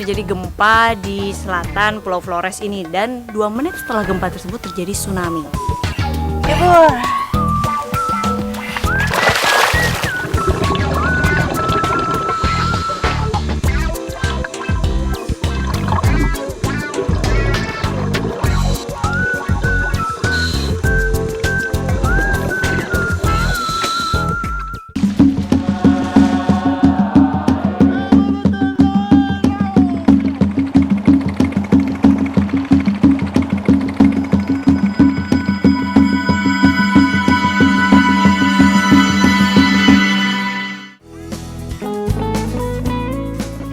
terjadi gempa di selatan Pulau Flores ini, dan 2 menit setelah gempa tersebut terjadi tsunami. Ibu.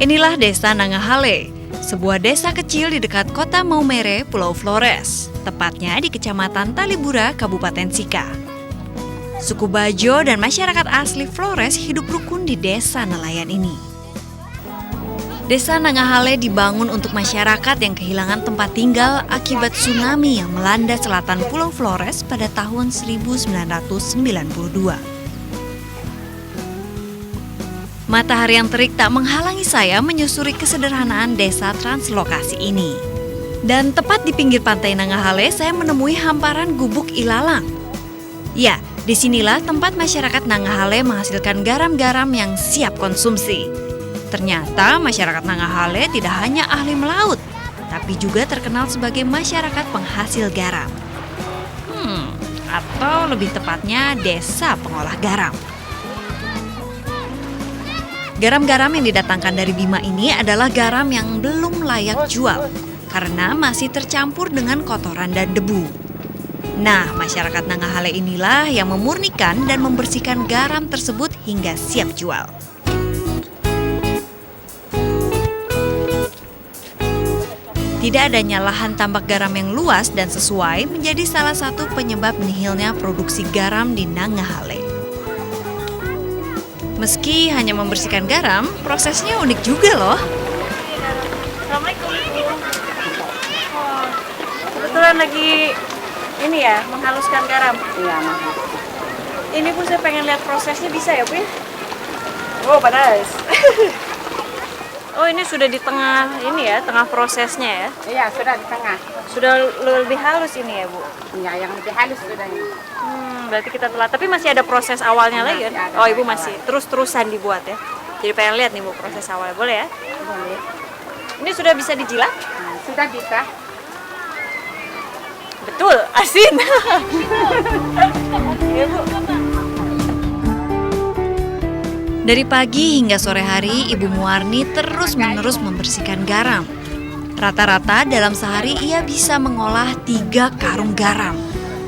Inilah Desa Nangahale, sebuah desa kecil di dekat kota Maumere, Pulau Flores, tepatnya di Kecamatan Talibura, Kabupaten Sika. Suku Bajo dan masyarakat asli Flores hidup rukun di desa nelayan ini. Desa Nangahale dibangun untuk masyarakat yang kehilangan tempat tinggal akibat tsunami yang melanda selatan Pulau Flores pada tahun 1992. Matahari yang terik tak menghalangi saya menyusuri kesederhanaan desa translokasi ini. Dan tepat di pinggir pantai Nangahale, saya menemui hamparan gubuk ilalang. Ya, disinilah tempat masyarakat Nangahale menghasilkan garam-garam yang siap konsumsi. Ternyata masyarakat Nangahale tidak hanya ahli melaut, tapi juga terkenal sebagai masyarakat penghasil garam. Atau lebih tepatnya desa pengolah garam. Garam-garam yang didatangkan dari Bima ini adalah garam yang belum layak jual karena masih tercampur dengan kotoran dan debu. Nah, masyarakat Nangahale inilah yang memurnikan dan membersihkan garam tersebut hingga siap jual. Tidak adanya lahan tambak garam yang luas dan sesuai menjadi salah satu penyebab nihilnya produksi garam di Nangahale. Meski hanya membersihkan garam, prosesnya unik juga loh. Assalamualaikum. Kebetulan lagi ini ya, menghaluskan garam. Iya, Ini pun saya pengen lihat prosesnya, bisa ya, Bu? Oh, panas. Oh, ini sudah di tengah ini ya, tengah prosesnya ya? Iya, sudah di tengah. Sudah lebih halus ini ya, Bu? Iya, yang lebih halus sudah ini. Berarti kita telat, tapi masih ada proses awalnya lagi kan? Ada Oh, Ibu masih terus-terusan dibuat ya? Jadi pengen lihat nih, Bu, proses awalnya. Boleh ya? Boleh. Ini sudah bisa dijilat? Nah, sudah bisa. Betul, asin. Iya, Bu. Dari pagi hingga sore hari, Ibu Muarni terus-menerus membersihkan garam. Rata-rata dalam sehari ia bisa mengolah 3 karung garam.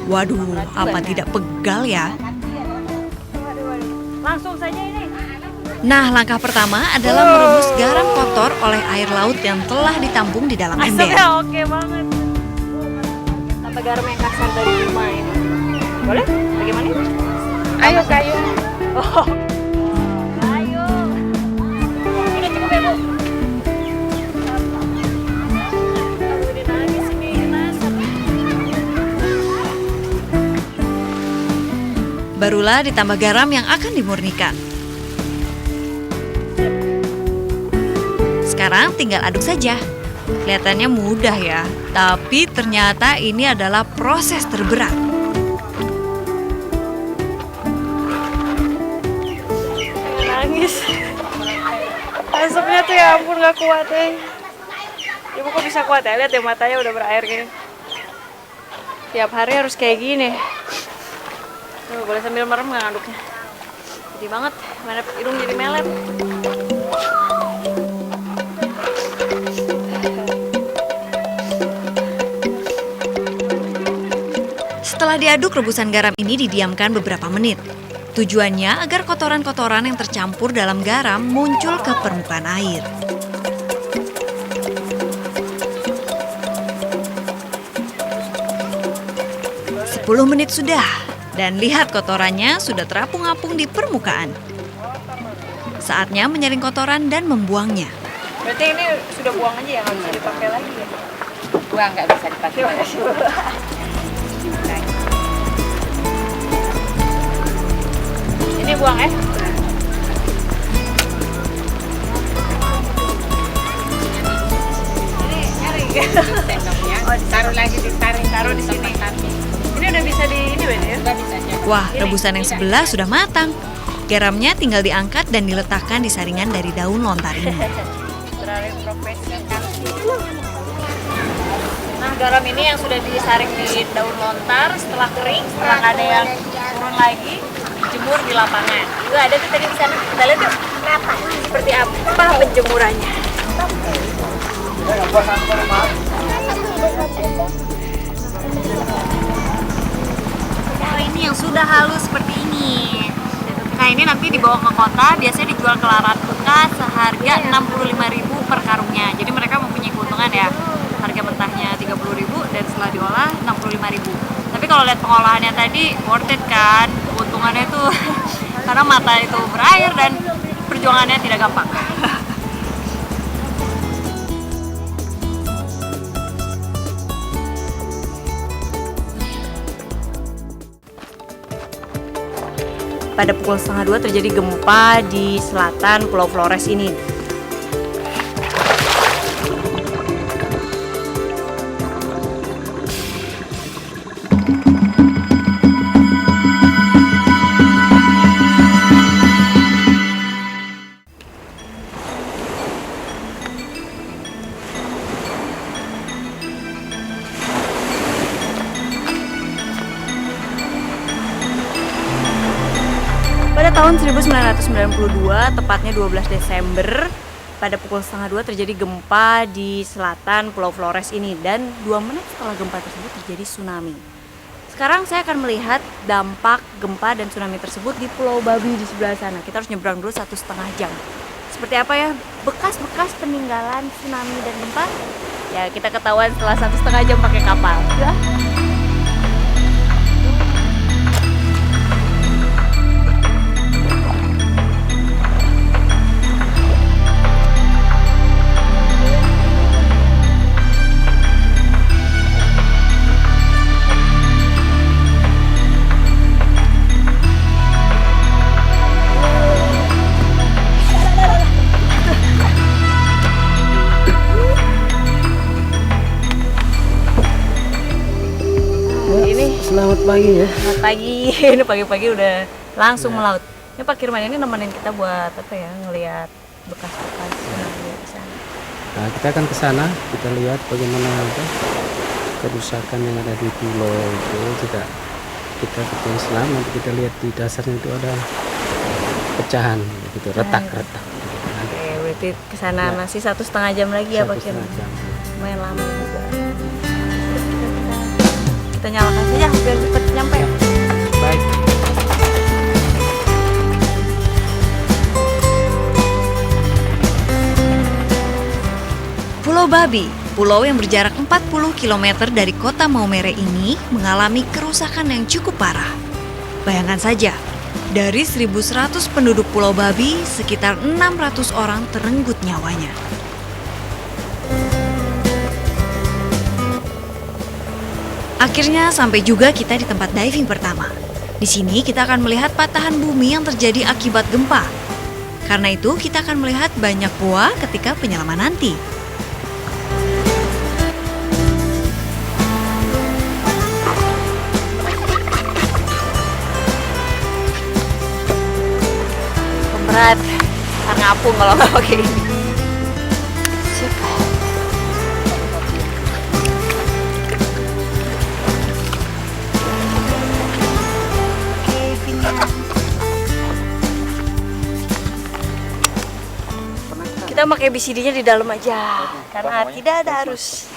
Waduh, apa tidak pegal ya? Langsung saja ini. Nah, langkah pertama adalah merebus garam kotor oleh air laut yang telah ditampung di dalam ember. Asapnya oke banget. Tambah garam yang kasar dari rumah ini. Boleh? Bagaimana? Ayo, kayu. Oh. Ayo. Ini cukup ya, Bu? Aduh, dia nangis ini, asap. Barulah ditambah garam yang akan dimurnikan. Sekarang tinggal aduk saja. Kelihatannya mudah ya, tapi ternyata ini adalah proses terberat. Nangis. Asapnya tuh ya ampun, gak kuat ya. Ibu kok bisa kuat ya? Lihat ya, matanya udah berair gini. Tiap hari harus kayak gini. Tuh, boleh sambil merem nggak ngaduknya? Jadi banget, mana hidung jadi melet. Setelah diaduk, rebusan garam ini didiamkan beberapa menit. Tujuannya agar kotoran-kotoran yang tercampur dalam garam muncul ke permukaan air. 10 menit sudah, dan lihat kotorannya sudah terapung-apung di permukaan. Saatnya menyaring kotoran dan membuangnya. Berarti ini sudah buang aja ya, nggak bisa dipakai lagi ya? Buang, nggak bisa dipakai lagi. Ini buang ya? sendoknya. Taruh lagi ditarik. Taruh di sini. Ini udah bisa di ini ya? Udah bisa aja. Wah, rebusan yang sebelah sudah matang. Garamnya tinggal diangkat dan diletakkan di saringan dari daun lontar ini. Terlalu profesional. Nah, garam ini yang sudah disaring di daun lontar setelah kering, setelah nggak ada yang turun lagi, dijemur di lapangan. Itu ada tuh tadi di sana. Kita lihat yuk. Seperti apa penjemurannya? Oh, ini yang sudah halus seperti ini. Nah, ini nanti dibawa ke kota, biasanya dijual ke larat bekas seharga 65.000 per karungnya. Jadi mereka mempunyai keuntungan ya. Harga mentahnya 30.000 dan setelah diolah 65.000. Tapi kalau lihat pengolahannya tadi worth it kan? Keuntungannya itu karena mata itu berair dan perjuangannya tidak gampang. Pada pukul 1:30 terjadi gempa di selatan Pulau Flores ini. Pada tahun 1992, tepatnya 12 Desember, pada pukul 1:30 terjadi gempa di selatan Pulau Flores ini. Dan 2 menit setelah gempa tersebut terjadi tsunami. Sekarang saya akan melihat dampak gempa dan tsunami tersebut di Pulau Babi di sebelah sana. Kita harus nyebrang dulu 1,5 jam. Seperti apa ya bekas-bekas peninggalan tsunami dan gempa? Ya kita ketahuan setelah 1,5 jam pakai kapal. Ya. Selamat pagi ya. Selamat pagi. Ini pagi-pagi udah langsung melaut. Ini Pak Kirman ini nemenin kita buat apa ya? Ngelihat bekas-bekas tsunami di sana. Nah, kita akan ke sana, kita lihat bagaimana kerusakan yang ada di pulau itu. Juga kita ketemu selam, nanti kita lihat di dasarnya itu ada pecahan gitu, retak-retak. Oke, berarti ke sana masih 1,5 jam lagi ya Pak Kirman. Lumayan lama juga. Kita nyalakan saja biar cepat nyampe. Baik. Pulau Babi, pulau yang berjarak 40 km dari kota Maumere ini mengalami kerusakan yang cukup parah. Bayangkan saja, dari 1.100 penduduk Pulau Babi, sekitar 600 orang terenggut nyawanya. Akhirnya sampai juga kita di tempat diving pertama. Di sini kita akan melihat patahan bumi yang terjadi akibat gempa. Karena itu kita akan melihat banyak goa ketika penyelaman nanti. Berat, ntar ngapung kalau nggak pakai ini. Kita pakai BCD-nya di dalam aja, karena tidak ada arus.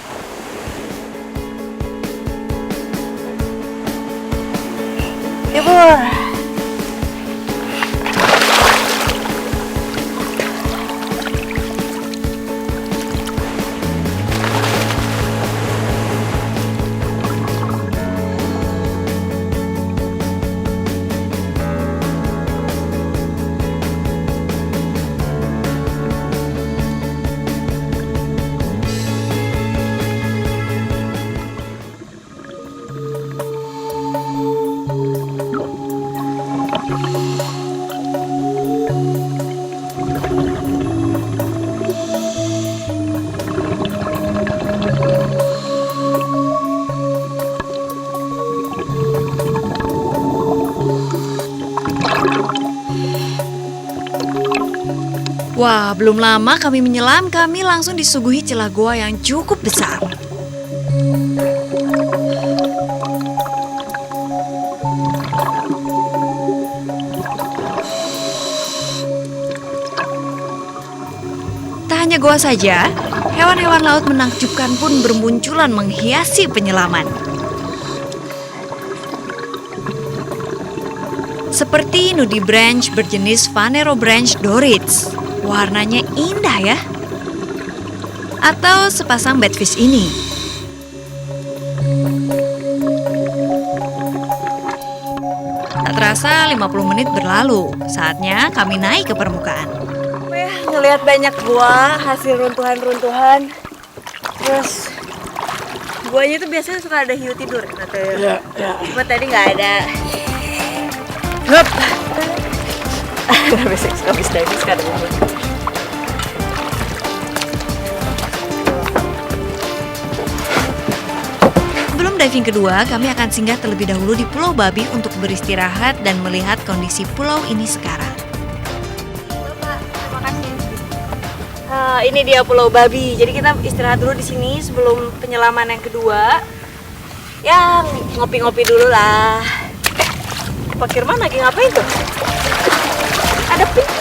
Ya Bu. Wah, belum lama kami menyelam, kami langsung disuguhi celah goa yang cukup besar. Tak hanya goa saja, hewan-hewan laut menakjubkan pun bermunculan menghiasi penyelaman. Seperti nudibranch berjenis Phanerobranch dorits. Warnanya indah ya. Atau sepasang batfish ini. Tak terasa 50 menit berlalu. Saatnya kami naik ke permukaan. Ngelihat banyak gua hasil runtuhan-runtuhan. Terus guanya itu biasanya suka ada hiu tidur katanya. Ya. Cuma tadi nggak ada. Hup. Basic habis diving sekarang. Sebelum diving kedua, kami akan singgah terlebih dahulu di Pulau Babi untuk beristirahat dan melihat kondisi pulau ini sekarang. Terima kasih. Ini dia Pulau Babi. Jadi kita istirahat dulu di sini sebelum penyelaman yang kedua. Ya ngopi-ngopi dulu lah. Pak Kirman lagi ngapain tuh? Ada penyu.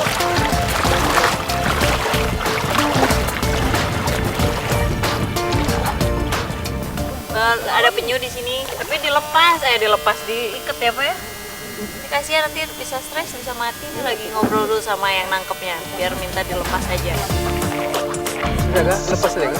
Ada penyu di sini, tapi dilepas, diikat ya Pak ya? Ini kasihan nanti bisa stres, bisa mati. Ini lagi ngobrol dulu sama yang nangkepnya, biar minta dilepas aja. Jaga, lepas aja.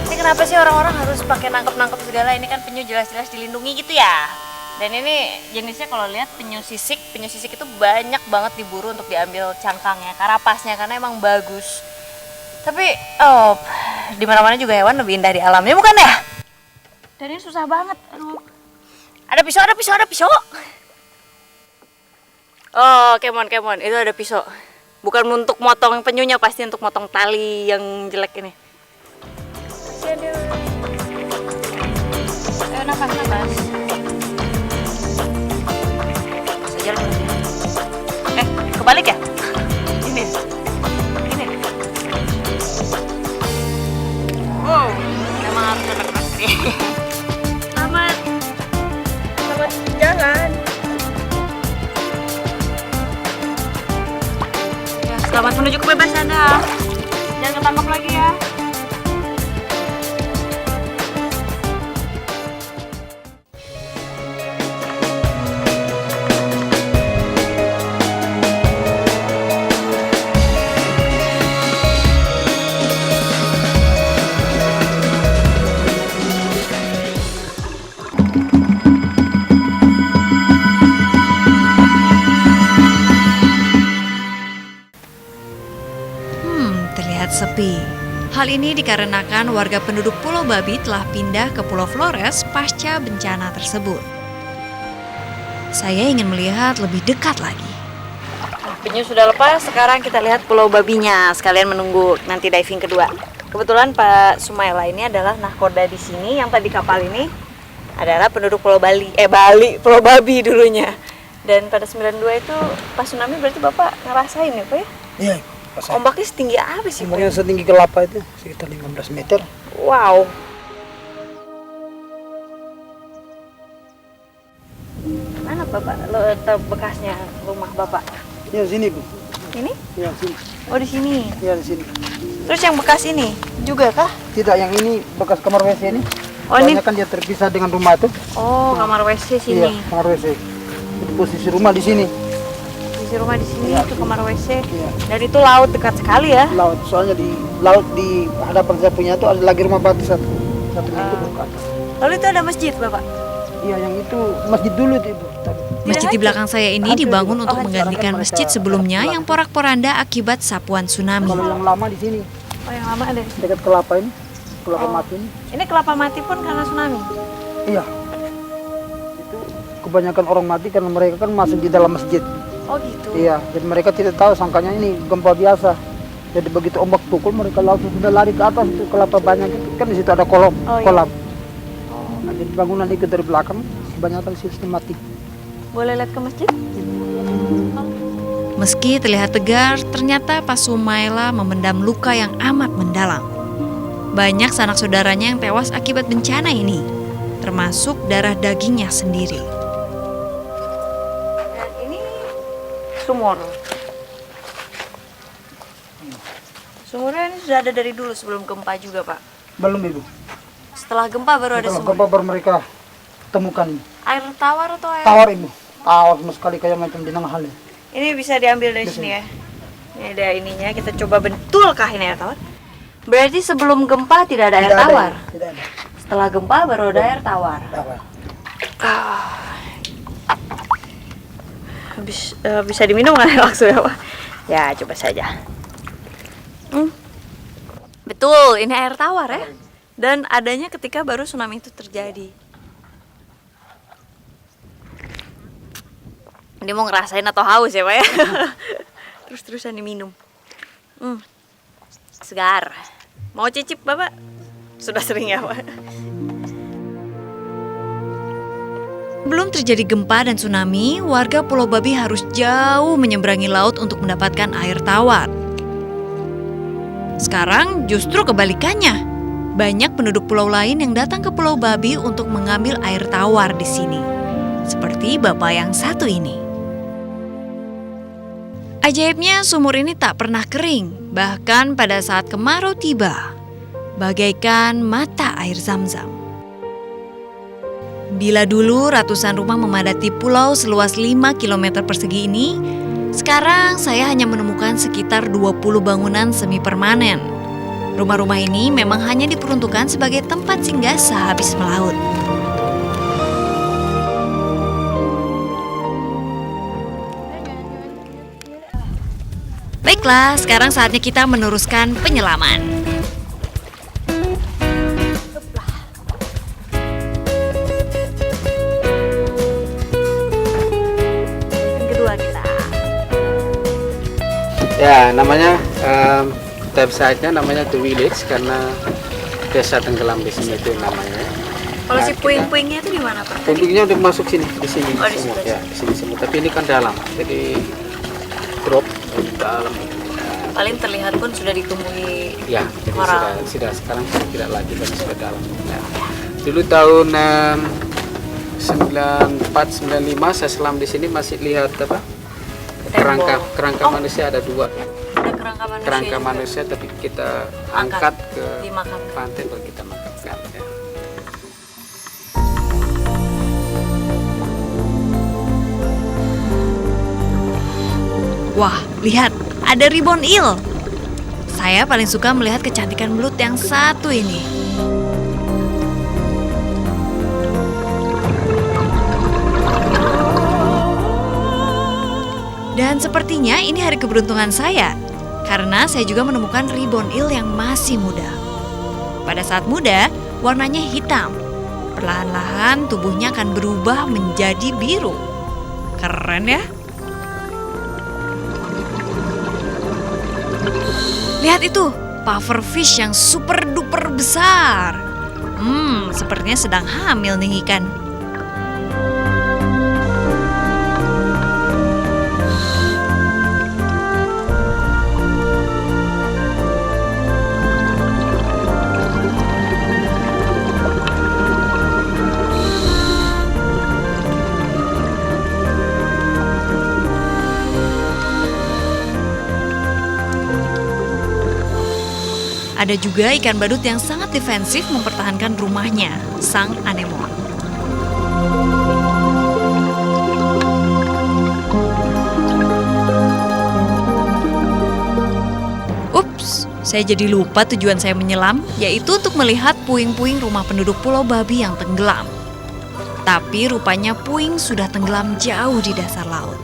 Ini kenapa sih orang-orang harus pakai nangkep-nangkep segala? Ini kan penyu jelas-jelas dilindungi gitu ya. Dan ini jenisnya kalau lihat penyu sisik itu banyak banget diburu untuk diambil cangkangnya, karapasnya karena emang bagus. Tapi di mana-mana juga hewan lebih indah di alamnya bukan ya? Dan ini susah banget. Aduh. Ada pisau. Oh, kemon, itu ada pisau. Bukan untuk motong penyunya, pasti untuk motong tali yang jelek ini. Ayo nafas. Jalan. Kebalik ya? Ini. Wow, memang harus ada keras nih. Selamat jalan. Ya, selamat menuju kebebasan dah. Jangan ketangkap lagi ya. Terlihat sepi. Hal ini dikarenakan warga penduduk Pulau Babi telah pindah ke Pulau Flores pasca bencana tersebut. Saya ingin melihat lebih dekat lagi. Penyu sudah lepas, sekarang kita lihat Pulau Babinya. Sekalian menunggu nanti diving kedua. Kebetulan Pak Sumaila ini adalah nahkoda di sini. Yang tadi kapal ini adalah penduduk Pulau Pulau Babi dulunya. Dan pada 92 itu pas tsunami berarti Bapak ngerasain ya Pak ya? Iya. Ombaknya setinggi apa sih Pak? Ombaknya setinggi kelapa itu, sekitar 15 meter. Wow. Mana Bapak bekasnya rumah Bapak? Ya sini Bu. Ini? Ya sini. Oh di sini. Ya di sini. Terus yang bekas ini juga kah? Tidak, yang ini bekas kamar WC ini. Oh ini? Soalnya kan dia terpisah dengan rumah itu. Oh kamar WC sini. Iya, kamar WC. Itu posisi rumah di sini. Posisi rumah di sini itu kamar WC. Iya. Dan itu laut dekat sekali ya? Laut, soalnya di laut di hadapan saya punya itu ada lagi rumah batu satu minggu bukan. Lalu itu ada masjid Bapak? Iya, yang itu masjid dulu itu Bu. Masjid di belakang saya ini dibangun untuk menggantikan masjid sebelumnya yang porak-poranda akibat sapuan tsunami. Kalau yang lama di sini, Oh yang lama ada. dekat kelapa ini, kelapa mati ini. Ini kelapa mati pun karena tsunami? Iya. Itu kebanyakan orang mati karena mereka kan masuk di dalam masjid. Oh gitu? Iya, jadi mereka tidak tahu, sangkanya ini gempa biasa. Jadi begitu ombak pukul mereka langsung sudah lari ke atas, itu kelapa banyak itu kan di situ ada kolam. Oh, iya. Kolam. Nah, jadi bangunan itu dari belakang kebanyakan sini mati. Boleh lihat ke masjid? Meski terlihat tegar, ternyata Pak Sumaila memendam luka yang amat mendalam. Banyak sanak saudaranya yang tewas akibat bencana ini, termasuk darah dagingnya sendiri. Dan ini sumur. Sumurnya ini sudah ada dari dulu sebelum gempa juga, Pak. Belum Ibu. Setelah gempa baru ada Setelah sumur. gempa baru mereka temukan ini. Air tawar atau air? Tawar Ibu. Tawar sama sekali kayak macam di Nanghale. Ini bisa diambil dari sini ya. Ini ada ininya, kita coba betulkah ini air tawar? Berarti sebelum gempa tidak ada air Tidak ada, tawar. Tidak ada. Setelah gempa baru ada air tawar. Tawar. Bisa diminum nggak langsung ya, Pak? Ya, coba saja. Betul, ini air tawar ya. Dan adanya ketika baru tsunami itu terjadi. Ini mau ngerasain atau haus ya, Pak ya? Terus-terusan diminum. Segar. Mau cicip, Bapak? Sudah sering ya, Pak? Belum terjadi gempa dan tsunami, warga Pulau Babi harus jauh menyeberangi laut untuk mendapatkan air tawar. Sekarang justru kebalikannya. Banyak penduduk pulau lain yang datang ke Pulau Babi untuk mengambil air tawar di sini. Seperti bapak yang satu ini. Ajaibnya sumur ini tak pernah kering, bahkan pada saat kemarau tiba, bagaikan mata air Zam-Zam. Bila dulu ratusan rumah memadati pulau seluas 5 km persegi ini, sekarang saya hanya menemukan sekitar 20 bangunan semi permanen. Rumah-rumah ini memang hanya diperuntukkan sebagai tempat singgah sehabis melaut. Baiklah, sekarang saatnya kita meneruskan penyelaman. Yang kedua kita. Ya, namanya website-nya namanya The Village karena desa tenggelam di sini itu namanya. Kalau si puing-puingnya itu di mana, Pak? Puingnya udah masuk sini, di sini Oh, di semua. sebelah Ya, di sini semua. Tapi ini kan dalam, jadi drop di dalam. Paling terlihat pun sudah ditumbuhi Ya, jadi orang. sudah sekarang sudah tidak lagi, tapi sudah dalam. Ya. Dulu tahun 94-95 saya selam di sini masih lihat apa? Kerangka manusia ada 2. Ada kerangka manusia. Kerangka juga. manusia tapi kita angkat ke Dimakamkan. pantai baru kita makamkan. Ya. Wah, lihat, ada ribbon eel. Saya paling suka melihat kecantikan belut yang satu ini. Dan sepertinya ini hari keberuntungan saya, karena saya juga menemukan ribbon eel yang masih muda. Pada saat muda, warnanya hitam. Perlahan-lahan tubuhnya akan berubah menjadi biru. Keren ya? Lihat itu, pufferfish yang super duper besar. Sepertinya sedang hamil nih ikan. Ada juga ikan badut yang sangat defensif mempertahankan rumahnya, sang anemon. Ups, saya jadi lupa tujuan saya menyelam, yaitu untuk melihat puing-puing rumah penduduk Pulau Babi yang tenggelam. Tapi rupanya puing sudah tenggelam jauh di dasar laut.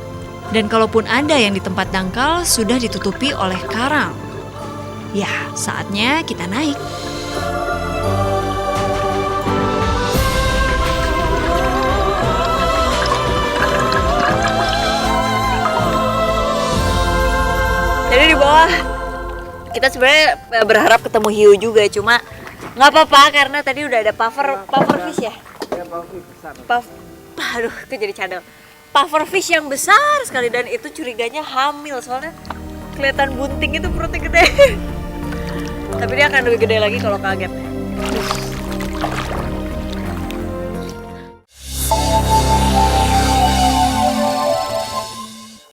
Dan kalaupun ada yang di tempat dangkal, sudah ditutupi oleh karang. Ya, saatnya kita naik. Jadi di bawah kita sebenarnya berharap ketemu hiu juga, cuma nggak apa-apa karena tadi udah ada pufferfish ya. Aduh, itu jadi cadel. pufferfish yang besar sekali, dan itu curiganya hamil soalnya kelihatan bunting itu perutnya gede. Tapi dia akan lebih gede lagi kalau kaget.